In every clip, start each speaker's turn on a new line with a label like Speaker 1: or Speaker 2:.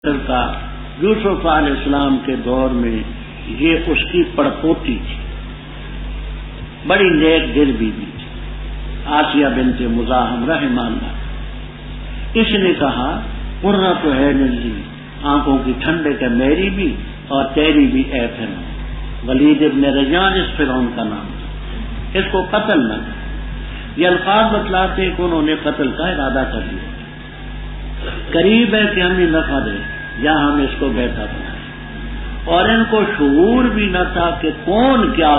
Speaker 1: کا یوسف علیہ السلام کے دور میں یہ اس کی پڑپوتی تھی، بڑی نیک دل بیوی تھی، آسیہ بنت مزاحم رحمہ اللہ۔ اس نے کہا قرۃ عین لی، آنکھوں کی ٹھنڈک ہے میری بھی اور تیری بھی اے فرعون۔ ولید ابن ریان اس فرعون کا نام تھا، اس کو قتل نہ کر۔ یہ الفاظ بتلاتے کہ انہوں نے قتل کا ارادہ کر لیا، قریب ہے کہ ہمیں نفع دے یا ہم اس کو بیٹا بنائیں، اور ان کو شعور بھی نہ تھا کہ کون کیا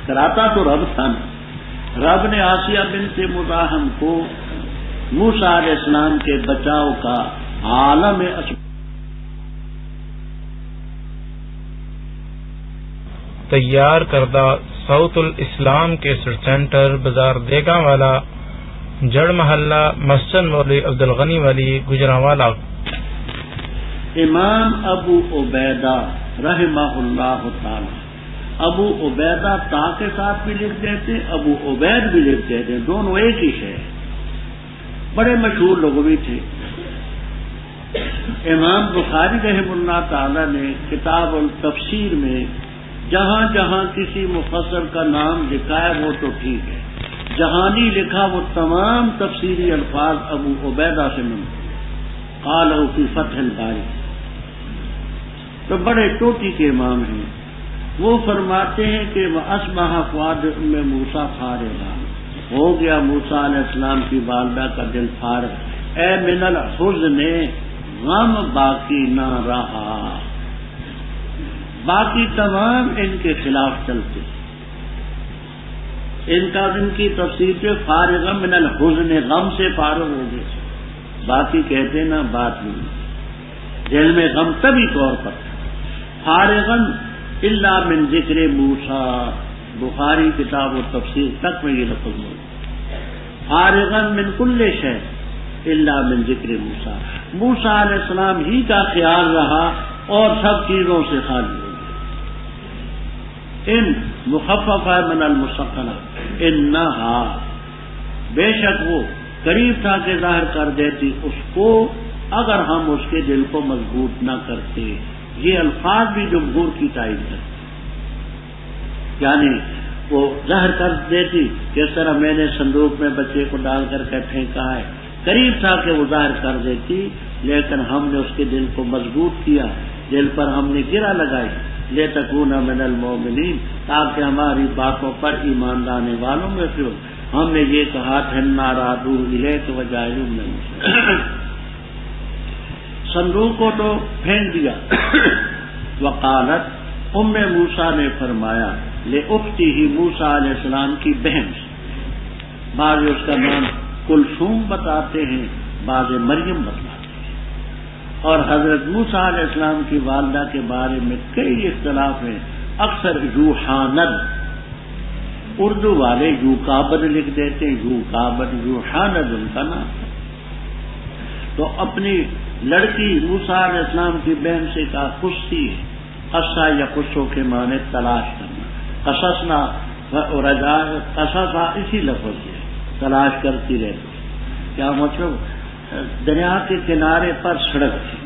Speaker 1: کراتا تو رب تھا نا۔ رب نے آسیہ بنت مزاحم کو موسیٰ علیہ السلام کے بچاؤ کا عالم
Speaker 2: تیار کردہ ساؤتھ الاسلام کے سینٹر بازار دیگا والا جڑ محلہ مسجد مولوی عبدالغنی والی گجرانوالہ۔
Speaker 1: امام ابو عبیدہ رحمہ اللہ تعالی، ابو عبیدہ تا کے ساتھ بھی لکھ دیتے، ابو عبید بھی لکھ دیتے، دونوں ایک ہی ہے، بڑے مشہور لغوی تھے۔ امام بخاری رحمہ اللہ تعالی نے کتاب التفسیر میں جہاں جہاں کسی مفسر کا نام لکھا ہے وہ تو ٹھیک ہے، جہاں نہیں لکھا وہ تمام تفسیری الفاظ ابو عبیدہ سے منسوب۔ قالہ فی فتح الباری، تو بڑے ٹوٹی کے امام ہیں، وہ فرماتے ہیں کہ اصبح فؤاد ام موسیٰ فارغا، ہو گیا موسیٰ علیہ السلام کی والدہ کا دل فارغ، اے من الحزن، غم باقی نہ رہا، باقی تمام ان کے خلاف چلتے، ان کی تفسیر پہ فارغ من الحزن، غم سے فارغ ہو گئے، باقی کہتے نا بات نہیں، دل میں غم طبی طور پر فارغن الا من ذکر موسیٰ، بخاری کتاب و تفسیر تک میں یہ لفظ موجود، فارغن من کل شیء الا من ذکر موسیٰ، موسیٰ علیہ السلام ہی کا خیال رہا اور سب چیزوں سے خالی ہو گیا۔ ان مخففہ من المثقلہ، انہا، بے شک وہ قریب تھا کہ ظاہر کر دیتی اس کو اگر ہم اس کے دل کو مضبوط نہ کرتے۔ یہ الفاظ بھی جمہور کی تائید کرتے، یعنی وہ ظاہر کر دیتی، جس طرح میں نے صندوق میں بچے کو ڈال کر کے پھینکا ہے، قریب تھا کہ وہ ظاہر کر دیتی، لیکن ہم نے اس کے دل کو مضبوط کیا، دل پر ہم نے گرہ لگائی، لِتَكُونَ مِنَ الْمُؤْمِنِينَ، تاکہ ہماری باتوں پر ایمان لانے والوں میں سے ہو۔ ہم نے یہ کہا تھنا رادو الیک وجاعلوا من المرسلین، صندوق کو تو پھینک دیا۔ وقالت، ام موسیٰ نے فرمایا، لأختہ، موسیٰ علیہ السلام کی بہن سے، بعض اس کا نام کلثوم بتاتے ہیں، بعض مریم بتاتے ہیں، اور حضرت موسیٰ علیہ السلام کی والدہ کے بارے میں کئی اختلاف ہیں، اکثر یوحانب، اردو والے یوکابد لکھ دیتے ہیں، یوکابد، یوحانب ان کا نام ہے۔ تو اپنی لڑکی موسیٰ علیہ السلام کی بہن سے کہا قصی، قصہ یا قصوں کے معنی تلاش کرنا، قصصنا رجا، قصصا اسی لفظ سے تلاش کرتی رہتی۔ کیا مطلب؟ دریا کے کنارے پر سڑک تھی،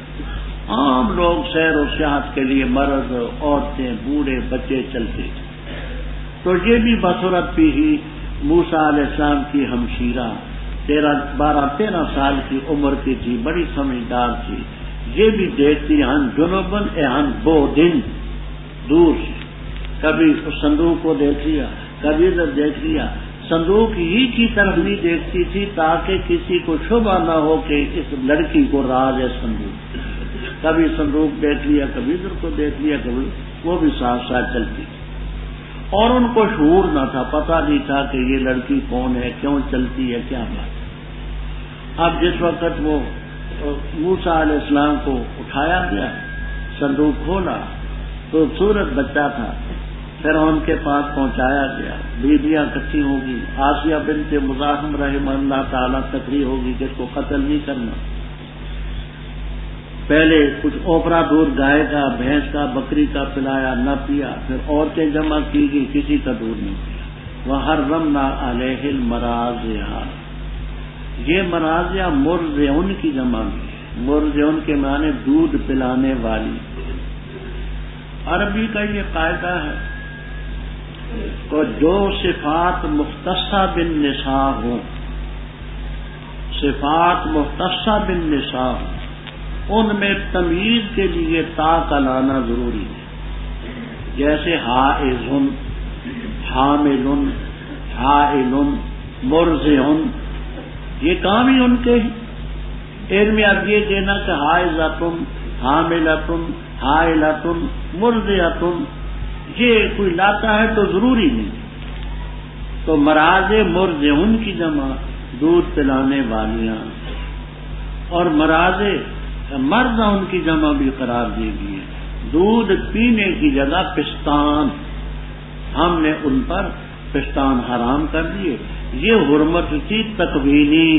Speaker 1: عام لوگ سیر و سیاحت کے لیے مرد، عورتیں، بوڑھے، بچے چلتے تھے، تو یہ بھی بصورت بھی ہی موسیٰ علیہ السلام کی ہمشیرہ، 12-13 سال کی عمر کی تھی، بڑی سمجھدار تھی، یہ بھی دیکھتی ہن جنوبن ہن بودن، دور سے، کبھی اس صندوق کو دیکھ لیا، کبھی ادھر دیکھ لیا، صندوق ہی کی طرف نہیں دیکھتی تھی تاکہ کسی کو شبہ نہ ہو کہ اس لڑکی کو راز ہے صندوق، کبھی صندوق دیکھ لیا، کبھی ادھر کو دیکھ لیا، کبھی وہ بھی ساتھ ساتھ چلتی تھی، اور ان کو شعور نہ تھا، پتہ نہیں تھا کہ یہ لڑکی کون ہے، کیوں چلتی ہے، کیا بات ہے۔ اب جس وقت وہ موسیٰ علیہ السلام کو اٹھایا گیا، صندوق کھولا، خوبصورت بچہ تھا، پھر ان کے پاس پہنچایا گیا، بیویاں اکٹھی ہوگی، آسیہ بنت مزاحم رحمہ اللہ تعالیٰ تقریر ہوگی کہ اس کو قتل نہیں کرنا، پہلے کچھ اوپرا دودھ گائے کا، بھینس کا، بکری کا پلایا، نہ پیا، پھر عورتیں جمع کی گئی، کسی کا دودھ نہیں پیا۔ وحرمنا علیہ المراضع، یہ مراضع مرضعن کی جمع میں ہے، مرضعن کے معنی دودھ پلانے والی. عربی کا یہ قاعدہ ہے کہ جو صفات مختصہ بالنساء ہوں، صفات مختصہ بالنساء ہوں، ان میں تمیز کے لیے تا کا لانا ضروری ہے. جیسے حائض، حامل، حائل، مرضع، یہ کام ہی ان کے ہیں. علم اب یہ کہنا کہ حائضۃ، حاملۃ، حائلۃ، مرضعۃ، یہ کوئی لاتا ہے تو ضروری نہیں. تو مراض مرضعن کی جمع دودھ پلانے والیاں، اور مراض مرض ان کی جمع بھی قرار دی گئی ہے. دودھ پینے کی جگہ پستان، ہم نے ان پر پستان حرام کر دیے. یہ حرمت تھی تکوینی.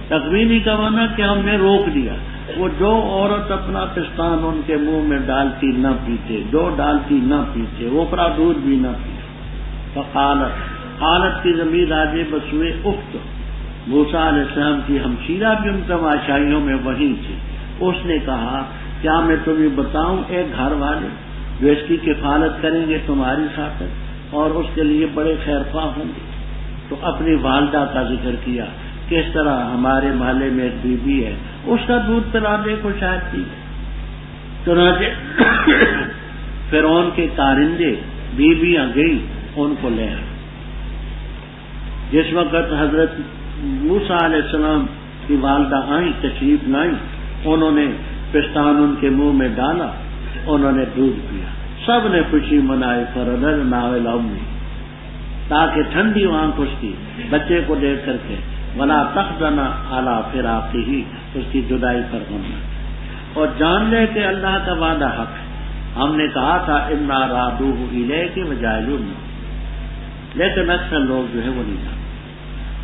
Speaker 1: تکوینی کا معنی کہ ہم نے روک دیا. وہ جو عورت اپنا پستان ان کے منہ میں ڈالتی نہ پیتے، جو ڈالتی نہ پیتے، وہ اپنا دودھ بھی نہ پیتے. فقالت، حالت کی ضمیر راجع بسوئے اخت، موسیٰ علیہ السلام کی ہمشیرہ بھی ان تماشائیوں میں وہی تھی. اس نے کہا کیا میں تمہیں بتاؤں ایک گھر والے جو اس کی کفالت کریں گے تمہاری خاطر اور اس کے لیے بڑے خیرخواہ ہوں گے. تو اپنی والدہ کا ذکر کیا، کس طرح ہمارے محلے میں ایک بی بی ہے، اس کا دودھ پلانے کو شاید پی. چنانچہ فرعون کے کارندے بیویاں گئی ان کو لے آئے. جس وقت حضرت موسیٰ علیہ السلام کی والدہ آئیں، تشریف لائیں، انہوں نے پستان ان کے منہ میں ڈالا، انہوں نے دودھ پیا. سب نے خوشی منائی. فردرنا الی امی، تاکہ ٹھنڈی آنکھ اس کی بچے کو دیکھ کر کے، ولا تحزن علی فراقہ، اس کی جدائی پر غم نہ. اور جان لے کہ اللہ کا وعدہ حق ہے. ہم نے کہا تھا انا رادوہ الیک وجاعلوہ، لیکن اکثر لوگ جو ہے وہ نہیں جانتے.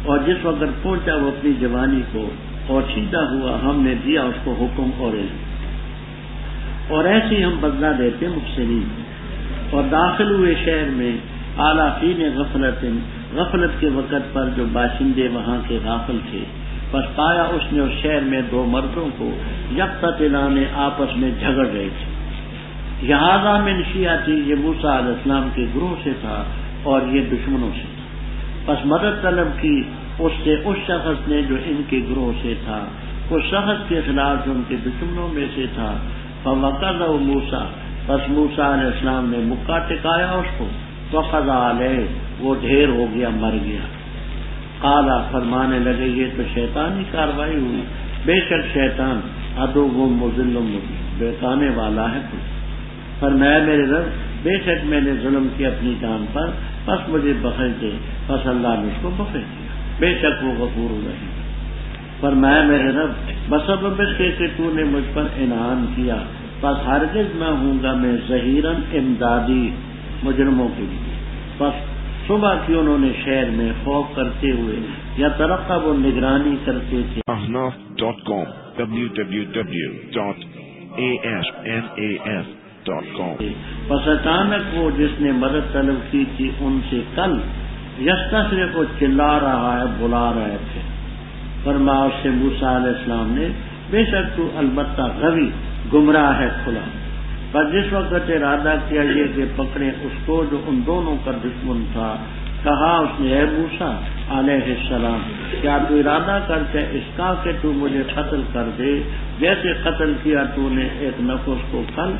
Speaker 1: اور جس وقت پہنچا وہ اپنی جوانی کو اور سیدھا ہوا، ہم نے دیا اس کو حکم اور علم. اور ایسے ہی ہم بدلہ دیتے محسنین. اور داخل ہوئے شہر میں اعلیٰ فین غفلت کے وقت پر جو باشندے وہاں کے غافل تھے. بس پایا اس نے اس شہر میں دو مردوں کو یکتتلان آپس میں جھگڑ رہے تھے. لہذا من شیعتی، یہ موسیٰ علیہ السلام کے گروہ سے تھا اور یہ دشمنوں سے تھا. بس مدد طلب کی اس سے اس شخص نے جو ان کے گروہ سے تھا، اس شخص کے خلاف جو ان کے دشمنوں میں سے تھا. فوقظہ موسیٰ، بس موسیٰ علیہ السلام نے مکہ ٹکایا اس کو. وقضى علیہ، وہ ڈھیر ہو گیا، مر گیا. قال، فرمانے لگے یہ تو شیطانی کاروائی ہوئی. بے شک شیطان عدو مضل مبین، بہکانے والا ہے. فرمایا میرے رب، بے شک میں نے ظلم کیا اپنی جان پر، بس مجھے بخش دے. بس اللہ نے اس کو بخش دیا، بے شک وہ غفور رحیم. فرمایا میرے رب، بسبب اس کے کہ تو نے مجھ پر انعام کیا، بس ہرگز نہ ہوں گا میں ظہیراً امدادی مجرموں کے لیے. بس صبح کی انہوں نے شہر میں خوف کرتے ہوئے یا ترقب و نگرانی کرتے تھے.
Speaker 3: ahnaf.com www.ahnaf.com.
Speaker 1: بس اچانک وہ جس نے مدد طلب کی تھی ان سے کل یستسرع کو چلا رہا ہے، بلا رہے تھے. فرمایا اس سے موسیٰ علیہ السلام نے، بے شک تو البتہ غوی گمراہ ہے کھلا. پر جس وقت ارادہ کیا یہ کہ پکڑے اس کو جو ان دونوں کا دشمن تھا، کہا اس نے اے موسیٰ علیہ السلام، کیا تو ارادہ کرتے اس کا کہ تو مجھے قتل کر دے جیسے قتل کیا تو نے ایک نفس کو کل؟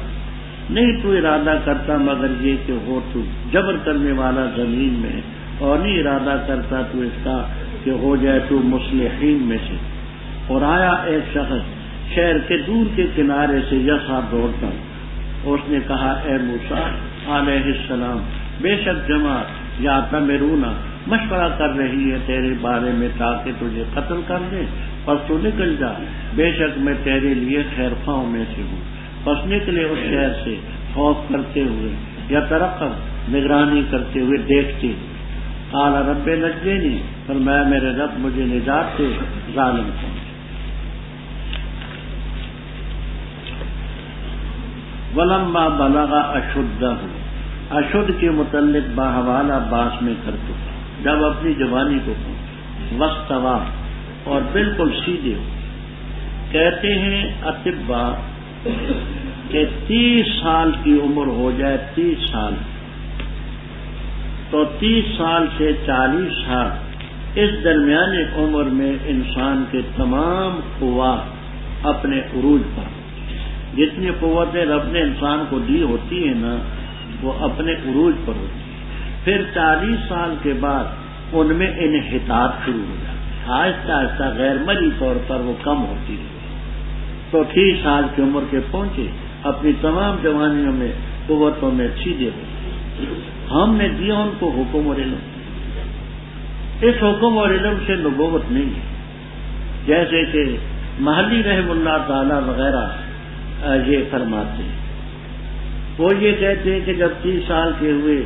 Speaker 1: نہیں تو ارادہ کرتا مگر یہ کہ ہو تو جبر کرنے والا زمین میں، اور نہیں ارادہ کرتا تو اس کا کہ ہو جائے تو مصلحین میں سے. اور آیا ایک شخص شہر کے دور کے کنارے سے یسا دوڑتا. اس نے کہا اے موسیٰ علیہ السلام، بے شک جماعت یا تمرونا مشورہ کر رہی ہے تیرے بارے میں تاکہ تجھے قتل کر دے، پس تو نکل جا، بے شک میں تیرے لیے خیر خواہوں میں سے ہوں. پس نکلے اس شہر سے خوف کرتے ہوئے یا ترقب نگرانی کرتے ہوئے دیکھتے. قال رب نجنی، فرمایا میرے رب مجھے نجات دے ظالم کو. ولما بلغ اشدہ، اشد کے متعلق باحوالہ باس میں کر چکا، جب اپنی جوانی کو واستوى، اور بالکل سیدھے ہو. کہتے ہیں اطباء کہ 30 سال کی عمر ہو جائے، 30 سال، تو 30 سال سے 40 سال، اس درمیانی عمر میں انسان کے تمام قوت اپنے عروج پر، جتنی قوتیں رب نے انسان کو دی ہوتی ہیں نا وہ اپنے عروج پر ہوتی ہیں۔ پھر 40 سال کے بعد ان میں انحطاط شروع ہو جاتا ہے، آہستہ آہستہ غیر مرئی طور پر وہ کم ہوتی ہے۔ تو 30 سال کی عمر کے پہنچے، اپنی تمام جوانیوں میں قوتوں میں سیدھے ہو، ہم نے دیا ان کو حکم اور علم۔ اس حکم اور علم سے نبوت نہیں ہے، جیسے کہ محلی رحم اللہ تعالی وغیرہ یہ فرماتے ہیں۔ وہ یہ کہتے ہیں کہ جب 30 سال کے ہوئے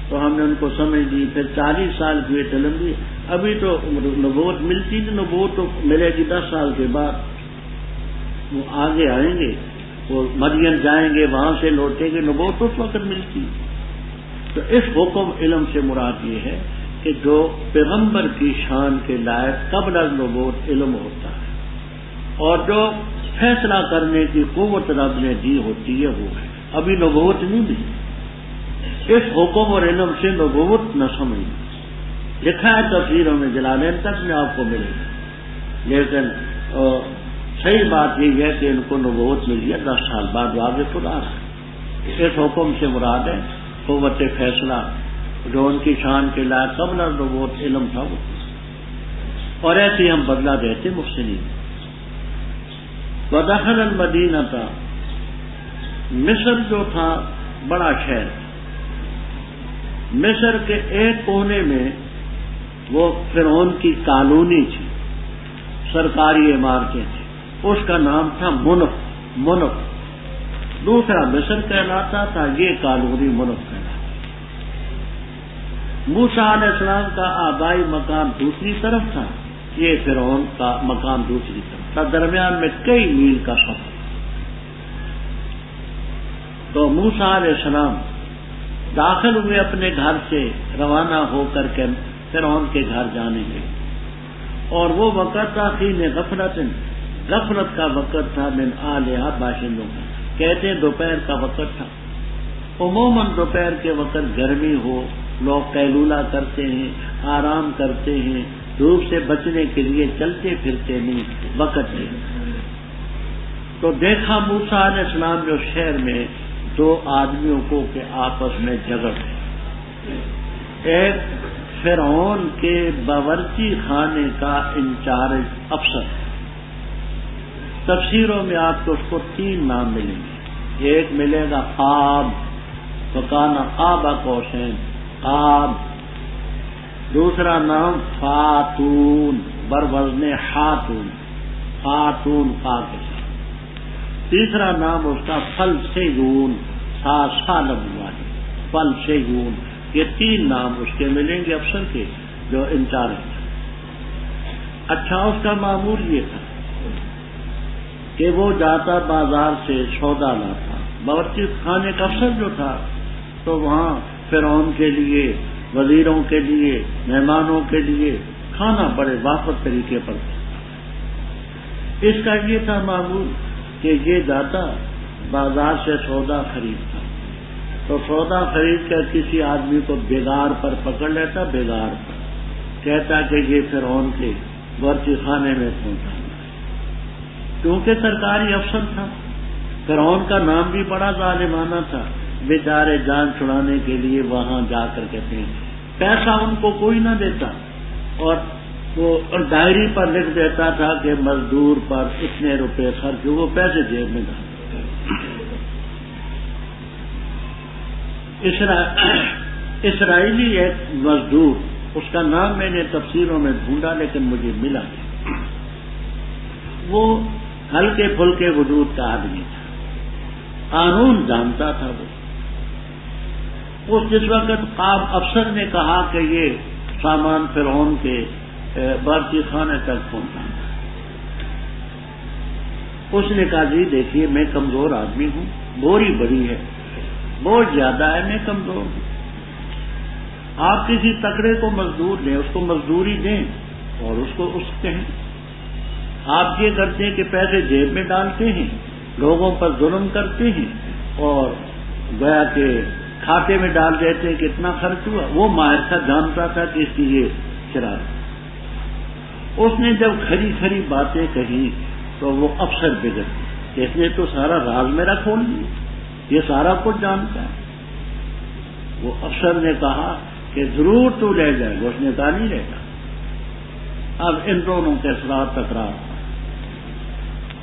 Speaker 1: تو ہم نے ان کو سمجھ دی، پھر 40 سال کے ہوئے تو علم دی، ابھی تو نبوت ملتی نہیں، نبوت تو ملے گی 10 سال کے بعد۔ وہ آگے آئیں گے، وہ مدین جائیں گے، وہاں سے لوٹیں گے، نبوت اس وقت ملتی۔ تو اس حکم علم سے مراد یہ ہے کہ جو پیغمبر کی شان کے لائق قبل از نبوت علم ہوتا ہے، اور جو فیصلہ کرنے کی قوت رب نے دی ہوتی ہے وہ ہے، ابھی نبوت نہیں دی۔ اس حکم اور علم سے نبوت نہ سمجھ، لکھا ہے تفسیروں میں، جلالین تک میں آپ کو ملے گا، لیکن صحیح بات یہ ہے کہ ان کو نبوت ملی ہے 10 سال بعد، آگے خدا ہے۔ اس حکم سے مراد ہے قوت فیصلہ جو ان کی شان کے لائق قبل از نبوت علم تھا وہ، اور ایسے ہم بدلہ دیتے محسنین۔ ودخل المدینہ تھا، مصر جو تھا بڑا شہر، مصر کے ایک کونے میں وہ فرعون کی کالونی تھی، سرکاری عمارتیں تھیں، اس کا نام تھا منف، دوسرا مصر کہلاتا تھا، یہ کالونی منف کہلاتا۔ موسیٰ علیہ السلام کا آبائی مقام دوسری طرف تھا، یہ فرعون کا مقام دوسری طرف تھا، درمیان میں کئی میل کا سفر۔ تو موسیٰ علیہ السلام داخل ہوئے اپنے گھر سے، روانہ ہو کر کے فرعون کے گھر جانے کے، اور وہ وقت تھا حین غفلت کا وقت تھا، من آلہا باشندوں کا، کہتے ہیں دوپہر کا وقت تھا۔ عموماً دوپہر کے وقت گرمی ہو، لوگ قیلولہ کرتے ہیں، آرام کرتے ہیں، دھوپ سے بچنے کے لیے چلتے پھرتے نہیں، وقت نہیں۔ تو دیکھا موسیٰ علیہ السلام جو شہر میں 2 آدمیوں کو کہ آپس میں جھگڑ رہے، ایک فرعون کے باورچی خانے کا انچارج افسر، تفسیروں میں آپ کو اس کو 3 نام ملیں گے، ایک ملے گا قاب، وکان قاب قوسین، قاب، دوسرا نام فاتون، بروزن خاتون، خاتون کا کے ساتھ، تیسرا نام اس کا فلسیون، سالم والے، فلسیون، یہ 3 نام اس کے ملیں گے افسر کے جو انچارج تھا۔ اچھا، اس کا معمول یہ تھا کہ وہ جاتا بازار سے سودا لاتا، باورچی خانے کا افسر جو تھا تو وہاں فرعون کے لیے، وزیروں کے لیے، مہمانوں کے لیے کھانا بڑے وافر طریقے پر تھا۔ اس کا یہ تھا معمول کہ یہ جاتا بازار سے سودا خریدتا، تو سودا خرید کر کسی آدمی کو بیگار پر پکڑ لیتا، بیگار پر کہتا کہ یہ فرعون کے باورچی خانے میں پہنچا، کیونکہ سرکاری افسر تھا۔ فرعون کا نام بھی بڑا ظالمانہ تھا، بیچارے جان چھڑانے کے لیے وہاں جا کر کہتے ہیں، پیسہ ان کو کوئی نہ دیتا، اور وہ ڈائری پر لکھ دیتا تھا کہ مزدور پر اتنے روپے خرچ، وہ پیسے جیب میں ڈالتے۔ اسرائیلی ایک مزدور، اس کا نام میں نے تفسیروں میں ڈھونڈا لیکن مجھے ملا نہیں، وہ ہلکے پھلکے وجود کا آدمی تھا، قانون جانتا تھا وہ۔ جس وقت قاب افسر نے کہا کہ یہ سامان فرعون کے باورچی خانے تک پہنچانا، اس نے کہا جی دیکھیے میں کمزور آدمی ہوں، بوری بڑی ہے، بہت زیادہ ہے، میں کمزور ہوں، آپ کسی تکڑے کو مزدور دیں، اس کو مزدوری دیں اور اس کو اس کہیں۔ آپ یہ کرتے ہیں کہ پیسے جیب میں ڈالتے ہیں، لوگوں پر ظلم کرتے ہیں اور گویا کہ کھاتے میں ڈال دیتے ہیں کتنا خرچ ہوا۔ وہ ماہر تھا، جانتا تھا کہ اس کی یہ شرارت۔ اس نے جب کھری کھری باتیں کہی تو وہ افسر بگڑ گیا، اس نے تو سارا راز میرا کھول دیا، یہ سارا کچھ جانتا ہے۔ وہ افسر نے کہا کہ ضرور تو لے جائے گا، اس نے کہا نہیں لے گا۔ اب ان دونوں کے ساتھ تکرار تھا۔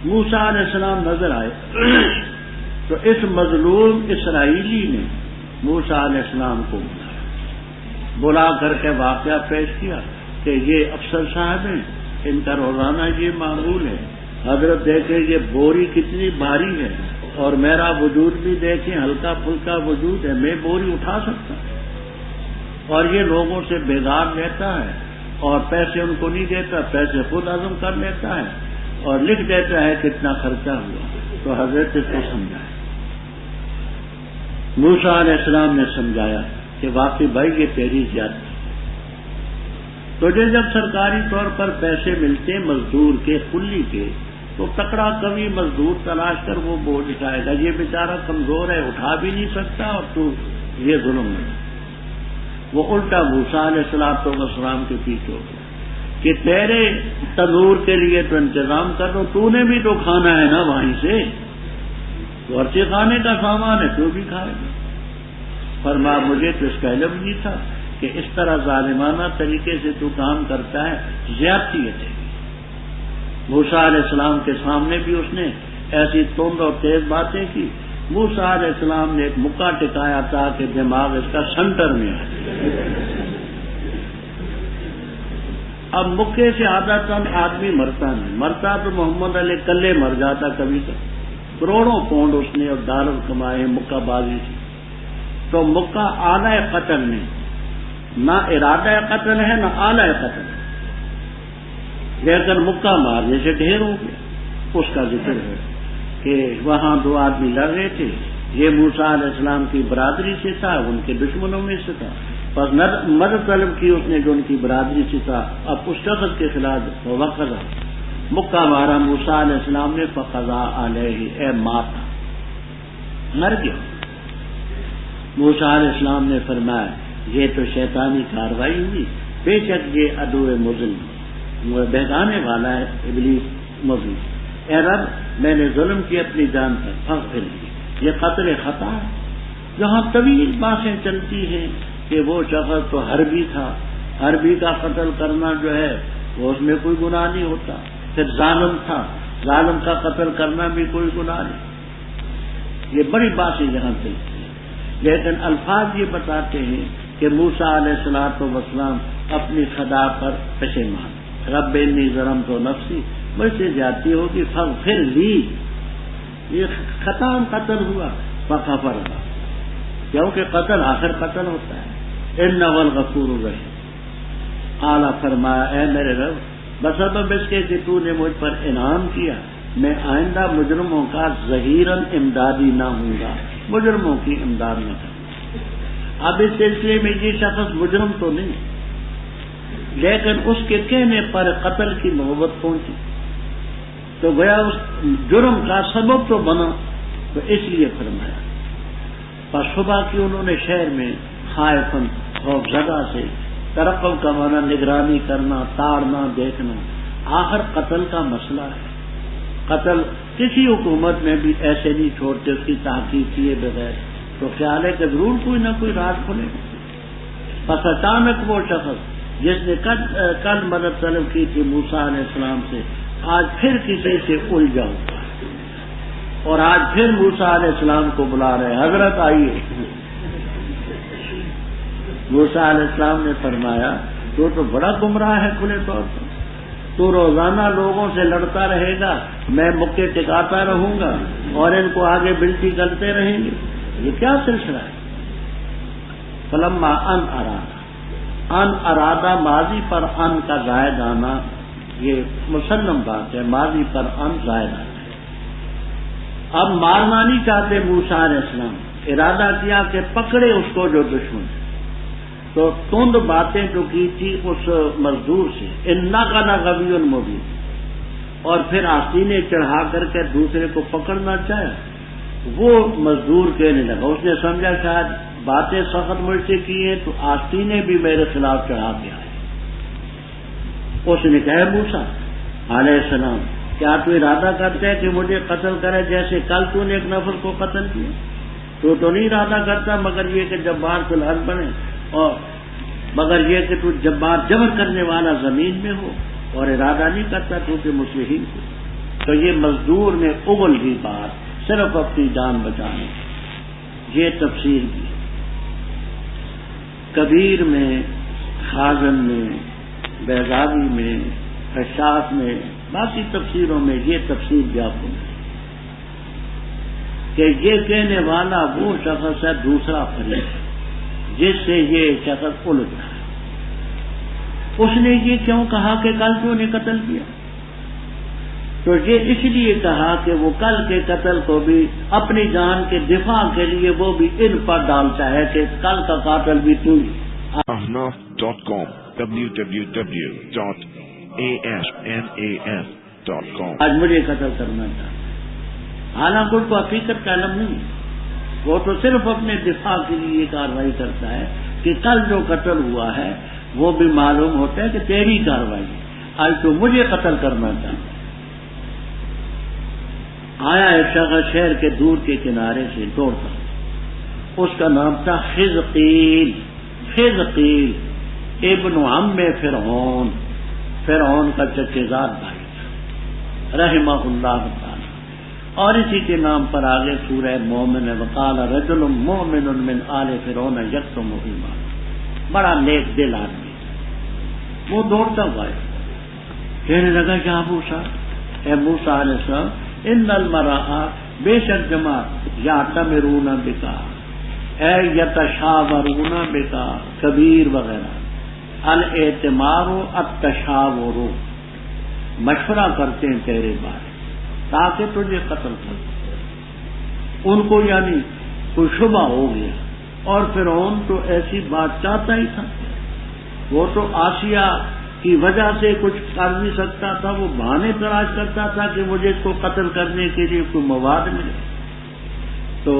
Speaker 1: موسیٰ علیہ السلام نظر آئے تو اس مظلوم اسرائیلی نے موسیٰ علیہ السلام کو بلا کر کے واقعہ پیش کیا کہ یہ افسر صاحب ہیں، ان کا روزانہ یہ معمول ہے، حضرت دیکھیں یہ بوری کتنی بھاری ہے اور میرا وجود بھی دیکھیں ہلکا پھلکا وجود ہے، میں بوری اٹھا سکتا ہوں، اور یہ لوگوں سے بیگار لیتا ہے اور پیسے ان کو نہیں دیتا، پیسے خود ہضم کر لیتا ہے اور لکھ دیتا ہے کتنا خرچہ ہوا۔ تو حضرت اس کو سمجھایا، موسیٰ علیہ السلام نے سمجھایا کہ واقعی بھائی یہ تیری زیادتی، تجھے جب سرکاری طور پر پیسے ملتے مزدور کے کلی کے تو تکڑا کمی مزدور تلاش کر وہ بوجھ اٹھائے گا، یہ بیچارہ کمزور ہے اٹھا بھی نہیں سکتا اور تو یہ ظلم نہیں۔ وہ الٹا موسیٰ علیہ السلام کے پیچھے ہو گیا کہ تیرے تنور کے لیے تو انتظام کر دو، تو نے بھی تو کھانا ہے نا وہیں سے، ورچے کھانے کا سامان ہے تو بھی کھائے گا۔ فرمایا مجھے تو اس کا علم نہیں تھا کہ اس طرح ظالمانہ طریقے سے تو کام کرتا ہے، زیادتی ہے تیری۔ موسیٰ علیہ السلام کے سامنے بھی اس نے ایسی تند اور تیز باتیں کی۔ موسیٰ علیہ السلام نے ایک مکہ ٹکایا تھا کہ دماغ اس کا سنٹر میں ہے۔ اب مکے سے عادتاً آدمی مرتا نہیں، مرتا تو محمد علی کلے مر جاتا کبھی تک۔ کروڑوں پاؤنڈ اس نے اور ڈالر کمائے مکہ بازی سے، تو مکہ آلہ قتل نہیں، نہ ارادہ قتل ہے نہ آلہ قتل ہے، لیکن مکہ مارنے سے ڈھیر ہو گیا۔ اس کا ذکر ہے کہ وہاں دو آدمی لڑ رہے تھے، یہ موسیٰ علیہ السلام کی برادری سے تھا، ان کے دشمنوں میں سے تھا، پر مدد طلب کی اس نے جو ان کی برادری سے تھا، اب اس شخص کے خلاف وقضا مکہ مارا موسیٰ علیہ السلام نے، فقضا علیہ اے ماتا، مر گیا۔ موسیٰ علیہ السلام نے فرمایا یہ تو شیطانی کاروائی ہوئی، بے شک یہ عدو مظلم بہکانے والا ہے، ابلیس مظلم۔ اے رب میں نے ظلم کی اپنی جان پر، فاغفر لی، یہ قتل خطا ہے۔ جہاں طویل باتیں چلتی ہیں کہ وہ شخص تو حربی تھا، حربی کا قتل کرنا جو ہے وہ اس میں کوئی گناہ نہیں ہوتا، پھر ظالم تھا، ظالم کا قتل کرنا بھی کوئی گناہ نہیں۔ یہ بڑی باتیں یہاں چلتی ہیں، لیکن الفاظ یہ بتاتے ہیں کہ موسیٰ علیہ السلام اپنی خدا پر پشیمان، رب انی ظلمت نفسی، مجھ سے زیادتی ہوگی، فاغفر لی، یہ خطا قتل ہوا، فغفر لی، کیونکہ قتل آخر قتل ہوتا ہے۔ انہ الغفور الرحیم۔ اعلیٰ فرمایا اے میرے رب بسبب اس کے کہ تو نے مجھ پر انعام کیا، میں آئندہ مجرموں کا ظہیراً امدادی نہ ہوں گا، مجرموں کی امداد نہ کروں۔ اب اس سلسلے میں یہ شخص مجرم تو نہیں، لیکن اس کے کہنے پر قتل کی نوبت پہنچی تو گویا اس جرم کا سبب تو بنا، تو اس لیے فرمایا۔ پر صبح کی انہوں نے شہر میں خائفاً خوف زدہ سے، ترقب کا معنی نگرانی کرنا، تاڑنا، دیکھنا، آخر قتل کا مسئلہ ہے۔ قتل کسی حکومت میں بھی ایسے نہیں چھوڑتے اس کی تحقیق کیے بغیر، تو خیال ہے کہ ضرور کوئی نہ کوئی راز کھلے گا۔ بس اچانک وہ شخص جس نے کل مدد طلب کی تھی موسیٰ علیہ السلام سے، آج پھر کسی سے الجھا ہوا ہے اور آج پھر موسیٰ علیہ السلام کو بلا رہے، حضرت آئیے۔ موسیٰ علیہ السلام نے فرمایا تو بڑا گمراہ ہے کھلے طور پر، تو روزانہ لوگوں سے لڑتا رہے گا، میں مکے ٹکاتا رہوں گا اور ان کو آگے بلٹی کرتے رہیں گے، یہ کیا سلسلہ ہے؟ فلما ان ارادہ ماضی پر ان کا زائد آنا یہ مسلم بات ہے، ماضی پر ان زائد آنا ہے۔ اب مارنا نہیں چاہتے موسیٰ علیہ السلام، ارادہ کیا کہ پکڑے اس کو جو دشمن ہے، تو تند باتیں جو کی تھی اس مزدور سے، انک لغوی مبین، اور پھر آستینے چڑھا کر کے دوسرے کو پکڑنا چاہے، وہ مزدور کہنے لگا، اس نے سمجھا شاید باتیں سخت مجھ سے کی ہیں تو آستینے بھی میرے خلاف چڑھا کے آئے۔ اس نے کہا موسیٰ علیہ السلام، کیا تو ارادہ کرتا ہے کہ مجھے قتل کرے جیسے کل تو نے ایک نفر کو قتل کیا؟ تو نہیں ارادہ کرتا مگر یہ کہ جبار فی الارض بنے، اور مگر یہ کہ تو جبار جبر کرنے والا زمین میں ہو، اور ارادہ نہیں کرتا کیونکہ مصلحین کو۔ تو یہ مزدور نے اگل ہی بات صرف اپنی جان بچانے، یہ تفسیر کی۔ کبیر میں، خازن میں، بیضاوی میں، کشاف میں، باقی تفسیروں میں یہ تفسیر بھی آپ کو ملے کہ یہ کہنے والا وہ شخص ہے دوسرا فریق جس سے یہ شخص الجھ رہا ہے۔ اس نے یہ کیوں کہا کہ کل کیوں نے قتل کیا؟ تو یہ اس لیے کہا کہ وہ کل کے قتل کو بھی اپنی جان کے دفاع کے لیے وہ بھی ان پر ڈالتا ہے کہ کل کا قاتل بھی تو ہی۔
Speaker 3: ahnaf.com www.ahnaf.com
Speaker 1: آج مجھے قتل کرنا چاہتا، حالانکہ ان کو حقیقت کا علم نہیں، وہ تو صرف اپنے دفاع کے لیے یہ کارروائی کرتا ہے کہ کل جو قتل ہوا ہے وہ بھی معلوم ہوتا ہے کہ تیری کارروائی، آج تو مجھے قتل کرنا چاہتا۔ آیا ایک شخص شہر کے دور کے کنارے سے دوڑتا، اس کا نام تھا حزقیل ابن عم فرعون، فرعون کا چچیزاد بھائی تھا رحمہ اللہ تعالی، اور اسی کے نام پر آگے سورہ مومن ہے، وقال رجل مؤمن من آل فرعون یکتم ایمانہ، بڑا نیک دل آدمی، وہ دوڑتا ہوا ہے، کہنے لگا یا موسیٰ، اے موسیٰ علیہ السلام، ان المرأة، بے شک جماعت، یعتمرون بکا، اے یتشاورون بکا، کبیر وغیرہ، الاعتمار التشاور، مشورہ کرتے ہیں تیرے بارے تاکہ تجھے قتل کر۔ ان کو یعنی کوئی شبہ ہو گیا، اور فرعون تو ایسی بات چاہتا ہی تھا، وہ تو آسیہ کی وجہ سے کچھ کر نہیں سکتا تھا، وہ بہانے تلاش کرتا تھا کہ مجھے اس کو قتل کرنے کے لیے کوئی مواد ملے۔ تو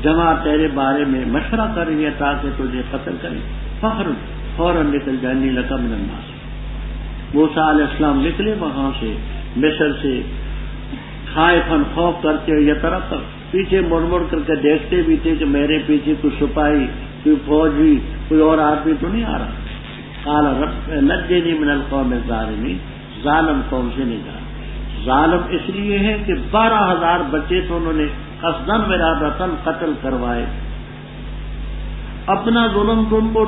Speaker 1: جماعت تیرے بارے میں مشورہ کر رہی ہے تاکہ تجھے قتل کرے، فوراً نکل جانی لگا من الناس۔ موسیٰ علیہ السلام نکلے وہاں سے، مصر سے، خائفاً خوف کرتے ہوئے، یہ طرف پیچھے مڑ مڑ کر کے دیکھتے بھی تھے کہ میرے پیچھے کوئی سپاہی، کوئی فوجی، کوئی اور آدمی تو نہیں آ رہا۔ قال رب نجنی من القوم الظالمین، ظالم قوم سے نجات۔ ظالم اس لیے ہے کہ 12,000 بچے تو انہوں نے قصداً و ارادتاً قتل کروائے، اپنا ظلم تو ان کو